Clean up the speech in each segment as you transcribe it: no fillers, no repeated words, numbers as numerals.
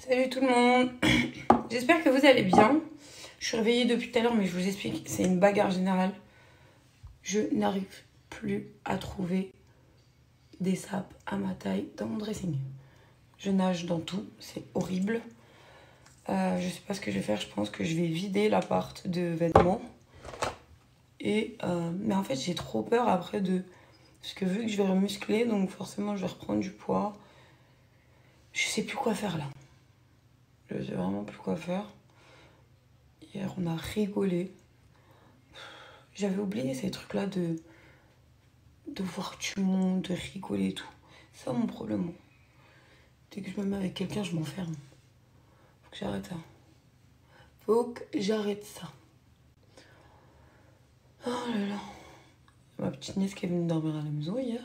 Salut tout le monde. J'espère que vous allez bien. Je suis réveillée depuis tout à l'heure, mais je vous explique, c'est une bagarre générale. Je n'arrive plus à trouver des sapes à ma taille dans mon dressing. Je nage dans tout, c'est horrible. Je sais pas ce que je vais faire, je pense que je vais vider l'appart de vêtements. Mais en fait, j'ai trop peur après de... Parce que vu que je vais remuscler, donc forcément je vais reprendre du poids. Je sais plus quoi faire là. Je sais vraiment plus quoi faire. Hier, on a rigolé. J'avais oublié ces trucs-là de voir tout le monde, de rigoler et tout. C'est ça mon problème. Dès que je me mets avec quelqu'un, je m'enferme. Faut que j'arrête ça. Faut que j'arrête ça. Oh là là. Ma petite nièce qui est venue dormir à la maison hier.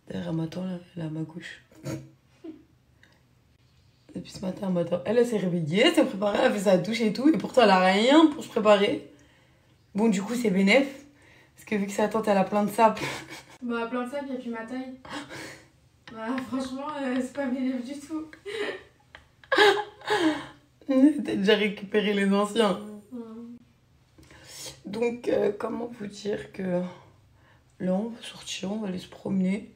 D'ailleurs, elle m'attend là, elle est à ma gauche. Depuis ce matin, elle m'attend. Elle s'est réveillée, elle s'est préparée, elle a fait sa douche et tout. Et pourtant, elle a rien pour se préparer. Bon, du coup, c'est bénef. Parce que vu que sa tante, elle a plein de sapes. Bah, plein de sapes, il n'y a plus ma taille. Bah, franchement, c'est pas bénef du tout. T'as déjà récupéré les anciens. Donc, comment vous dire que là, on va sortir, on va aller se promener.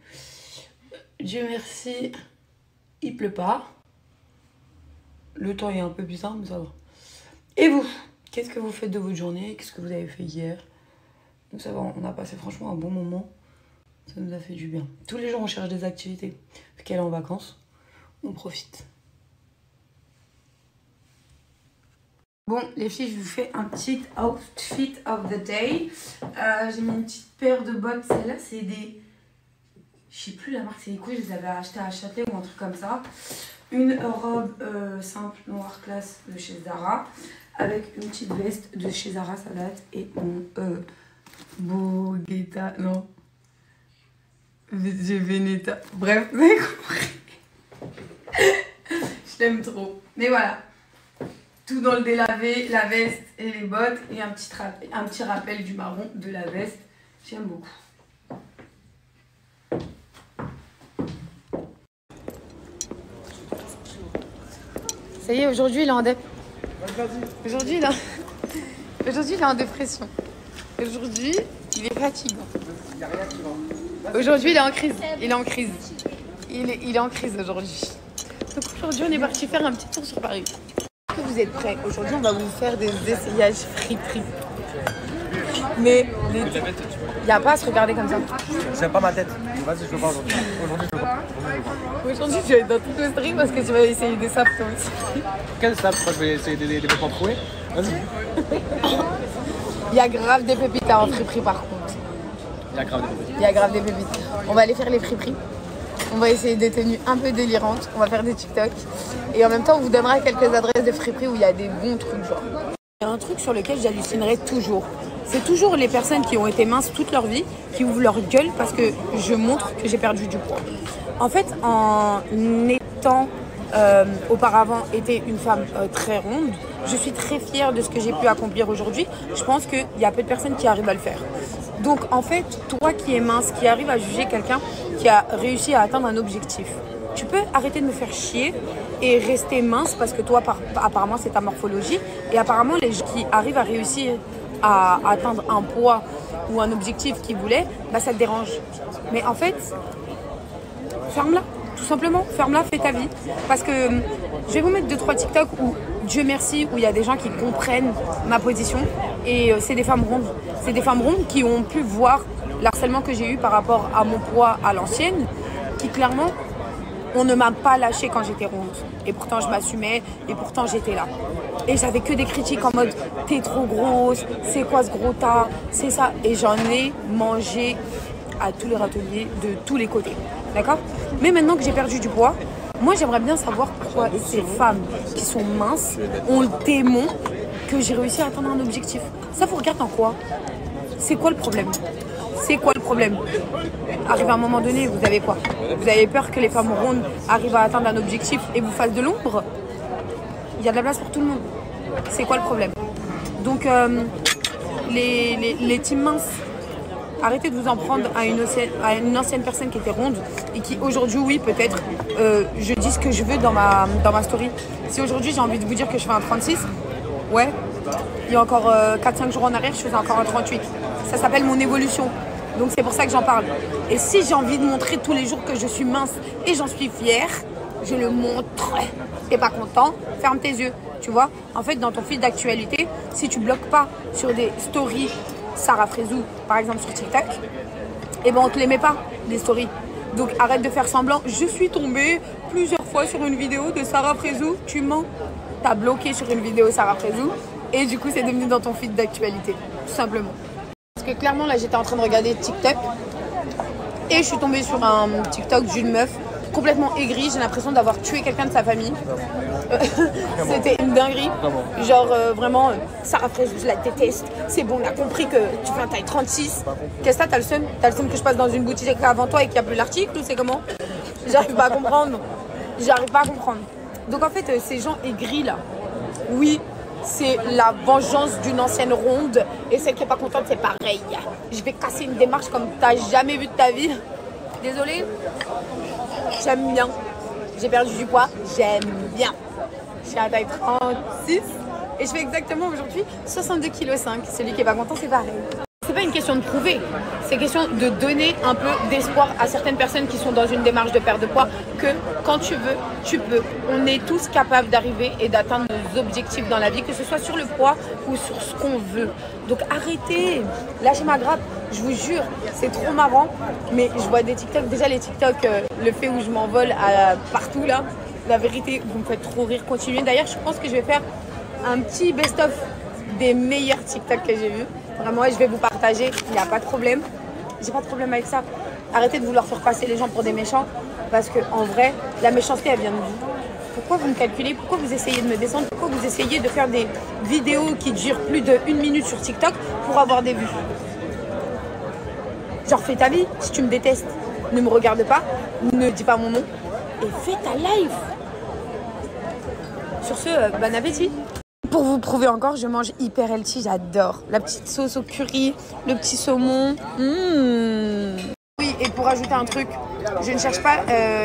Dieu merci, il pleut pas. Le temps est un peu bizarre, mais ça va. Et vous, qu'est-ce que vous faites de votre journée? Qu'est-ce que vous avez fait hier? Donc ça va, on a passé franchement un bon moment. Ça nous a fait du bien. Tous les jours, on cherche des activités. Vu qu'elle est en vacances, on profite. Bon, les filles, je vous fais un petit outfit of the day. J'ai mis une petite paire de bottes. Celle-là, c'est des... Je sais plus la marque, c'est quoi. Je les avais achetées à Châtelet ou un truc comme ça. Une robe simple, noire classe de chez Zara. Avec une petite veste de chez Zara, ça date. Et mon Boguetta, non. Veneta. Bref, vous avez compris. Je l'aime trop. Mais voilà. Tout dans le délavé, la veste et les bottes. Et un petit rappel du marron de la veste. J'aime beaucoup. Ça y est, aujourd'hui il est en dep. Aujourd'hui il est en dépression. Aujourd'hui il est fatiguant. Aujourd'hui il est en crise. Il est en crise. Il est en crise aujourd'hui. Donc aujourd'hui on est parti faire un petit tour sur Paris. Est-ce que vous êtes prêts? Aujourd'hui on va vous faire des essayages friperies. Mais il n'y a pas à se regarder comme ça. J'aime pas ma tête. Vas-y, je veux pas aujourd'hui. Aujourd'hui, je veux pas. Aujourd'hui tu vas être dans toutes les streams parce que tu vas essayer des sapes toi aussi. Quelle sape? Je crois que je vais essayer des vêtements troués. Vas-y. Il y a grave des pépites en friperie par contre. Il y a grave des pépites. Il y a grave des pépites. On va aller faire les friperies. On va essayer des tenues un peu délirantes. On va faire des TikTok. Et en même temps, on vous donnera quelques adresses de friperies où il y a des bons trucs genre. Il y a un truc sur lequel j'hallucinerai toujours. C'est toujours les personnes qui ont été minces toute leur vie qui ouvrent leur gueule parce que je montre que j'ai perdu du poids. En fait, en étant auparavant été une femme très ronde, je suis très fière de ce que j'ai pu accomplir aujourd'hui. Je pense qu'il y a peu de personnes qui arrivent à le faire. Donc en fait, toi qui es mince, qui arrive à juger quelqu'un qui a réussi à atteindre un objectif, tu peux arrêter de me faire chier et rester mince parce que toi, apparemment, c'est ta morphologie. Et apparemment, les gens qui arrivent à réussir à atteindre un poids ou un objectif qu'ils voulaient, bah ça te dérange. Mais en fait, ferme-la, tout simplement. Ferme-la, fais ta vie. Parce que je vais vous mettre 2-3 TikTok où, Dieu merci, où il y a des gens qui comprennent ma position. Et c'est des femmes rondes. C'est des femmes rondes qui ont pu voir l'harcèlement que j'ai eu par rapport à mon poids à l'ancienne, qui clairement, on ne m'a pas lâché quand j'étais ronde. Et pourtant, je m'assumais et pourtant, j'étais là. Et j'avais que des critiques en mode « T'es trop grosse, c'est quoi ce gros tas, c'est ça ?» Et j'en ai mangé à tous les râteliers de tous les côtés. D'accord? Mais maintenant que j'ai perdu du poids, moi, j'aimerais bien savoir pourquoi ces femmes qui sont minces ont le démon que j'ai réussi à atteindre un objectif. Ça vous regarde en quoi? C'est quoi le problème? C'est quoi le problème? Arrive à un moment donné, vous avez quoi? Vous avez peur que les femmes rondes arrivent à atteindre un objectif et vous fassent de l'ombre? Il y a de la place pour tout le monde. C'est quoi le problème? Donc, les teams minces, arrêtez de vous en prendre à une ancienne personne qui était ronde et qui aujourd'hui, oui, peut-être, je dis ce que je veux dans ma story. Si aujourd'hui j'ai envie de vous dire que je fais un 36, ouais, il y a encore 4-5 jours en arrière, je faisais encore un 38. Ça s'appelle mon évolution. Donc c'est pour ça que j'en parle. Et si j'ai envie de montrer tous les jours que je suis mince et j'en suis fière, je le montre. T'es pas content, ferme tes yeux. Tu vois, en fait, dans ton fil d'actualité, si tu bloques pas sur des stories Sarah Frézou, par exemple sur TikTok, eh ben on te les met pas, les stories. Donc arrête de faire semblant. Je suis tombée plusieurs fois sur une vidéo de Sarah Frézou. Tu mens. T'as bloqué sur une vidéo Sarah Frézou et du coup, c'est devenu dans ton fil d'actualité, tout simplement. Parce que clairement, là, j'étais en train de regarder TikTok et je suis tombée sur un TikTok d'une meuf complètement aigrie. J'ai l'impression d'avoir tué quelqu'un de sa famille. C'était une dinguerie. Genre vraiment, Sarah Frézou, je la déteste. C'est bon, on a compris que tu fais un taille 36. Qu'est-ce que t'as le seum? T'as le seum que je passe dans une boutique avant toi et qu'il n'y a plus l'article ou c'est comment? J'arrive pas à comprendre. J'arrive pas à comprendre. Donc en fait, ces gens aigris là, oui, c'est la vengeance d'une ancienne ronde. Et celle qui est pas contente, c'est pareil. Je vais casser une démarche comme t'as jamais vu de ta vie. Désolée. J'aime bien. J'ai perdu du poids, j'aime bien. Je suis à taille 36 et je fais exactement aujourd'hui 62,5 kg. Celui qui est pas content, c'est pareil. C'est pas une question de prouver, c'est question de donner un peu d'espoir à certaines personnes qui sont dans une démarche de perte de poids que quand tu veux, tu peux. On est tous capables d'arriver et d'atteindre nos objectifs dans la vie, que ce soit sur le poids ou sur ce qu'on veut. Donc arrêtez, lâchez ma grappe, je vous jure, c'est trop marrant. Mais je vois des TikTok, déjà les TikTok, le fait où je m'envole partout là, la vérité, vous me faites trop rire, continuez. D'ailleurs, je pense que je vais faire un petit best-of des meilleurs TikTok que j'ai vus. Vraiment, je vais vous partager, il n'y a pas de problème. J'ai pas de problème avec ça. Arrêtez de vouloir faire passer les gens pour des méchants. Parce qu'en vrai, la méchanceté, elle vient de vous. Pourquoi vous me calculez? Pourquoi vous essayez de me descendre? Pourquoi vous essayez de faire des vidéos qui durent plus d'1 minute sur TikTok pour avoir des vues? Genre, fais ta vie. Si tu me détestes, ne me regarde pas, ne dis pas mon nom et fais ta live. Sur ce, bon appétit. Pour vous prouver encore, je mange hyper healthy, j'adore. La petite sauce au curry, le petit saumon. Oui, et pour ajouter un truc, je ne cherche pas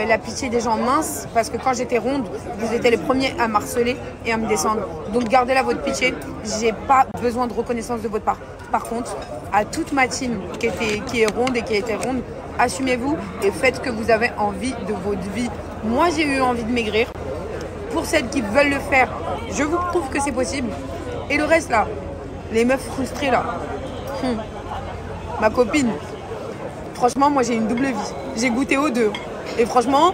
la pitié des gens minces parce que quand j'étais ronde, vous étiez les premiers à m'harceler et à me descendre. Donc gardez là votre pitié, j'ai pas besoin de reconnaissance de votre part. Par contre, à toute ma team qui est ronde et qui a été ronde, assumez-vous et faites ce que vous avez envie de votre vie. Moi, j'ai eu envie de maigrir. Pour celles qui veulent le faire, je vous prouve que c'est possible. Et le reste là, les meufs frustrées là, ma copine, franchement moi j'ai une double vie. J'ai goûté aux deux. Et franchement,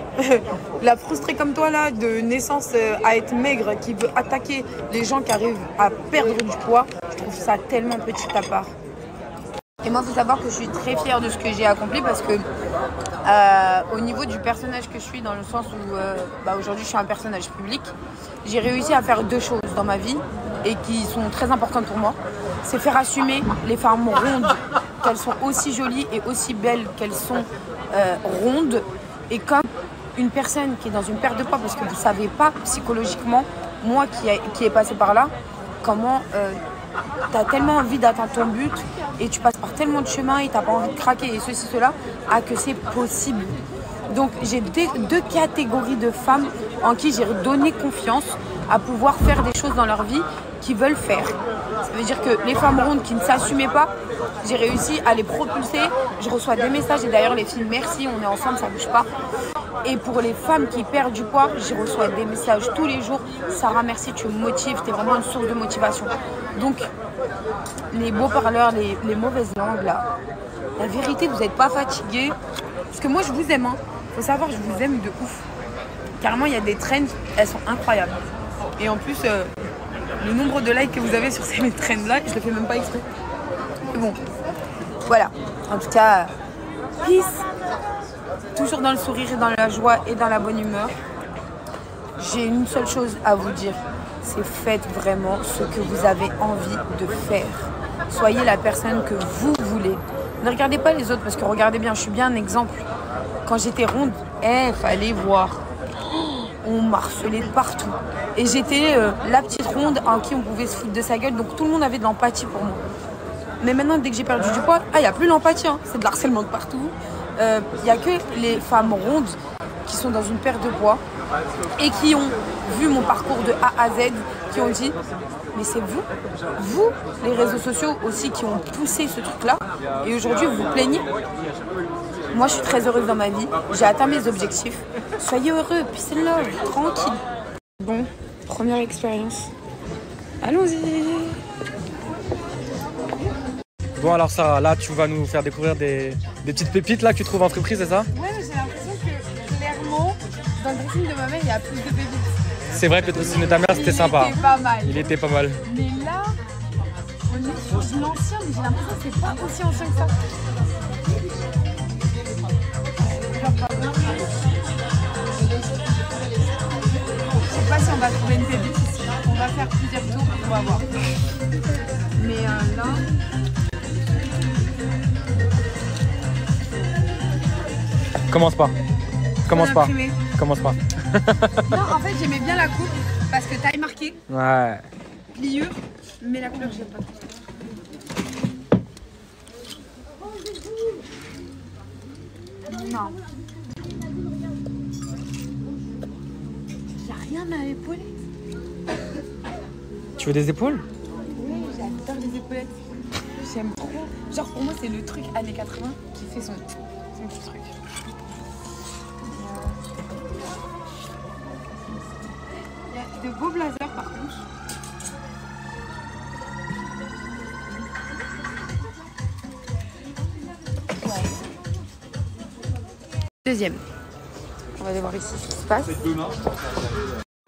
la frustrée comme toi là, de naissance à être maigre, qui veut attaquer les gens qui arrivent à perdre du poids, je trouve ça tellement petit à part. Et moi, il faut savoir que je suis très fière de ce que j'ai accompli parce que au niveau du personnage que je suis, dans le sens où aujourd'hui je suis un personnage public, j'ai réussi à faire 2 choses dans ma vie et qui sont très importantes pour moi. C'est faire assumer les femmes rondes, qu'elles sont aussi jolies et aussi belles qu'elles sont rondes. Et comme une personne qui est dans une perte de poids, parce que vous ne savez pas psychologiquement, moi qui ai passé par là, comment tu as tellement envie d'atteindre ton but et tu passes par tellement de chemins et tu n'as pas envie de craquer et ceci, cela, que c'est possible. Donc j'ai 2 catégories de femmes en qui j'ai donné confiance à pouvoir faire des choses dans leur vie qu'ils veulent faire. Ça veut dire que les femmes rondes qui ne s'assumaient pas, j'ai réussi à les propulser. Je reçois des messages et d'ailleurs les filles, merci, on est ensemble, ça ne bouge pas. Et pour les femmes qui perdent du poids, je reçois des messages tous les jours. Sarah, merci, tu me motives, tu es vraiment une source de motivation. Donc, les beaux parleurs, les mauvaises langues, là, la vérité, vous n'êtes pas fatigués. Parce que moi, je vous aime. Faut savoir, je vous aime de ouf. Carrément, il y a des trends, elles sont incroyables. Et en plus, le nombre de likes que vous avez sur ces trends-là, je le fais même pas exprès. Mais bon, voilà. En tout cas, peace. Toujours dans le sourire et dans la joie et dans la bonne humeur. J'ai une seule chose à vous dire, c'est faites vraiment ce que vous avez envie de faire. Soyez la personne que vous voulez. Ne regardez pas les autres parce que regardez bien, je suis bien un exemple. Quand j'étais ronde, fallait voir. On m'harcelait de partout. Et j'étais la petite ronde en qui on pouvait se foutre de sa gueule, donc tout le monde avait de l'empathie pour moi. Mais maintenant, dès que j'ai perdu du poids, il n'y a plus l'empathie. Hein. C'est de l'harcèlement de partout. Il n'y a que les femmes rondes qui sont dans une perte de poids et qui ont vu mon parcours de A à Z, qui ont dit mais c'est vous, les réseaux sociaux aussi qui ont poussé ce truc-là et aujourd'hui vous vous plaignez. Moi je suis très heureuse dans ma vie, j'ai atteint mes objectifs. Soyez heureux, peace and love, tranquille. Bon, première expérience. Allons-y. Bon alors Sarah, là tu vas nous faire découvrir des petites pépites là que tu trouves en friperie, c'est ça? Ouais, mais j'ai l'impression que clairement, dans le dressing de ma mère, il y a plus de pépites. C'est vrai que le dressing de ta mère c'était sympa. Il était pas mal. Il était pas mal. Mais là, on est sur de l'ancien, mais j'ai l'impression que c'est pas aussi ancien que ça. Je sais pas si on va trouver une pépite ici. On va faire plusieurs tours, on va voir. Mais là... Commence pas. Commence pas. Commence pas. Non, en fait, j'aimais bien la coupe parce que taille marquée, Ouais. pliure, mais la couleur, j'aime pas. Non. Y'a rien à épauler. Tu veux des épaules? Oui, j'adore les épaulettes. J'aime trop. Genre, pour moi, c'est le truc années 80 qui fait son petit truc. Il y a de beaux blazers par contre. Ouais. Deuxième. On va aller voir ici ce qui se passe.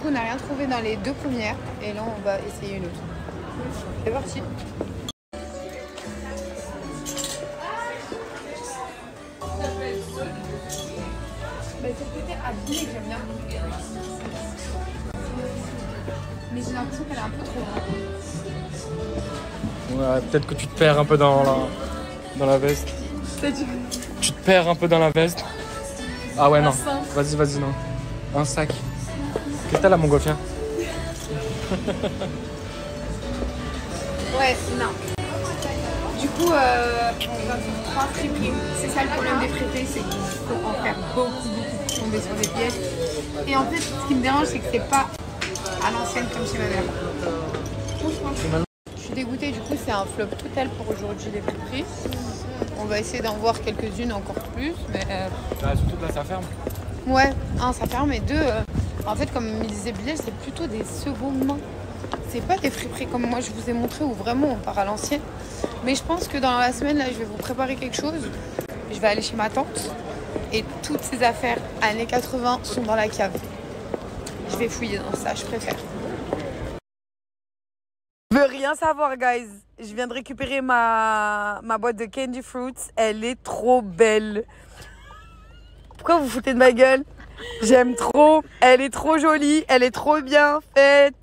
On n'a rien trouvé dans les deux premières et là on va essayer une autre. C'est parti. C'est le côté habillé que j'aime bien. Mais j'ai l'impression qu'elle est un peu trop grande. Ouais, peut-être que tu te perds un peu dans la veste. Tu te perds un peu dans la veste. Ah ouais, non. Vas-y, non. Un sac. Qu'est-ce que t'as là, mon golfien? Ouais, non. Du coup, on va faire 3 friperies. C'est ça le problème des friperies, c'est qu'il faut en faire beaucoup pour tomber sur des pièces. Et en fait, ce qui me dérange, c'est que c'est pas à l'ancienne comme chez ma mère. Franchement, je suis dégoûtée, du coup, c'est un flop total pour aujourd'hui les friperies. On va essayer d'en voir quelques-unes encore plus, mais... surtout que là, ça ferme. Ouais, un, ça ferme, et deux, en fait, comme me disait Bilal, c'est plutôt des secondes mains. C'est pas des friperies comme moi je vous ai montré où vraiment on part à l'ancienne. Mais je pense que dans la semaine, là, je vais vous préparer quelque chose. Je vais aller chez ma tante et toutes ces affaires années 80 sont dans la cave. Je vais fouiller dans ça, je préfère. Je veux rien savoir, guys. Je viens de récupérer ma boîte de Candy Fruits. Elle est trop belle. Pourquoi vous vous foutez de ma gueule? J'aime trop. Elle est trop jolie. Elle est trop bien faite.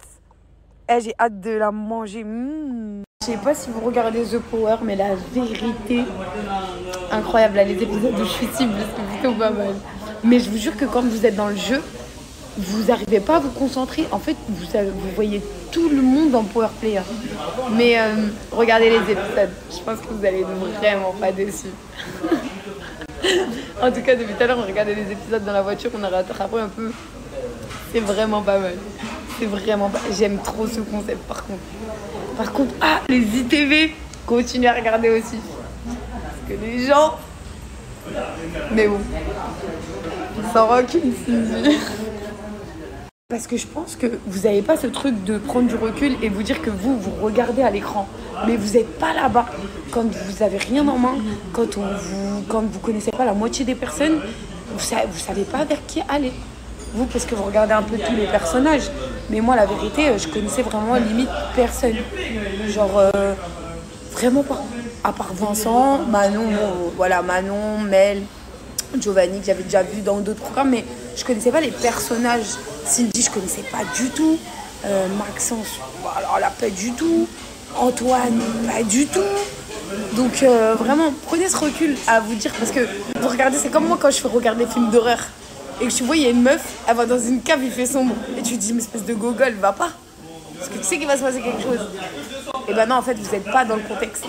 J'ai hâte de la manger. Je sais pas si vous regardez The Power, mais la vérité, incroyable. Là, les épisodes où je suis cible, c'est plutôt pas mal. Mais je vous jure que quand vous êtes dans le jeu, vous n'arrivez pas à vous concentrer. En fait, vous voyez tout le monde en Power Player. Mais regardez les épisodes. Je pense que vous allez être vraiment pas déçus. En tout cas, depuis tout à l'heure, on regardait les épisodes dans la voiture. On a rattrapé un peu. C'est vraiment pas mal. C'est vraiment pas... J'aime trop ce concept par contre. Par contre, les ITV, continuez à regarder aussi. Parce que les gens... Mais bon. Sans rancune, Cindy. Parce que je pense que vous n'avez pas ce truc de prendre du recul et vous dire que vous regardez à l'écran. Mais vous n'êtes pas là-bas. Quand vous avez rien en main, quand vous connaissez pas la moitié des personnes, vous savez pas vers qui aller. Vous, parce que vous regardez un peu tous les personnages. Mais moi, la vérité, je connaissais vraiment limite personne. Genre, vraiment pas. À part Vincent, Manon, Manon, Mel, Giovanni, que j'avais déjà vu dans d'autres programmes. Mais je connaissais pas les personnages. Cindy, je connaissais pas du tout. Maxence, alors là, pas du tout. Antoine, pas du tout. Donc, vraiment, prenez ce recul à vous dire. Parce que vous regardez, c'est comme moi quand je fais regarder des films d'horreur. Et que tu vois, il y a une meuf, elle va dans une cave, il fait sombre. Et tu te dis, mais espèce de gogol, va pas. Parce que tu sais qu'il va se passer quelque chose. Et ben non, en fait, vous n'êtes pas dans le contexte.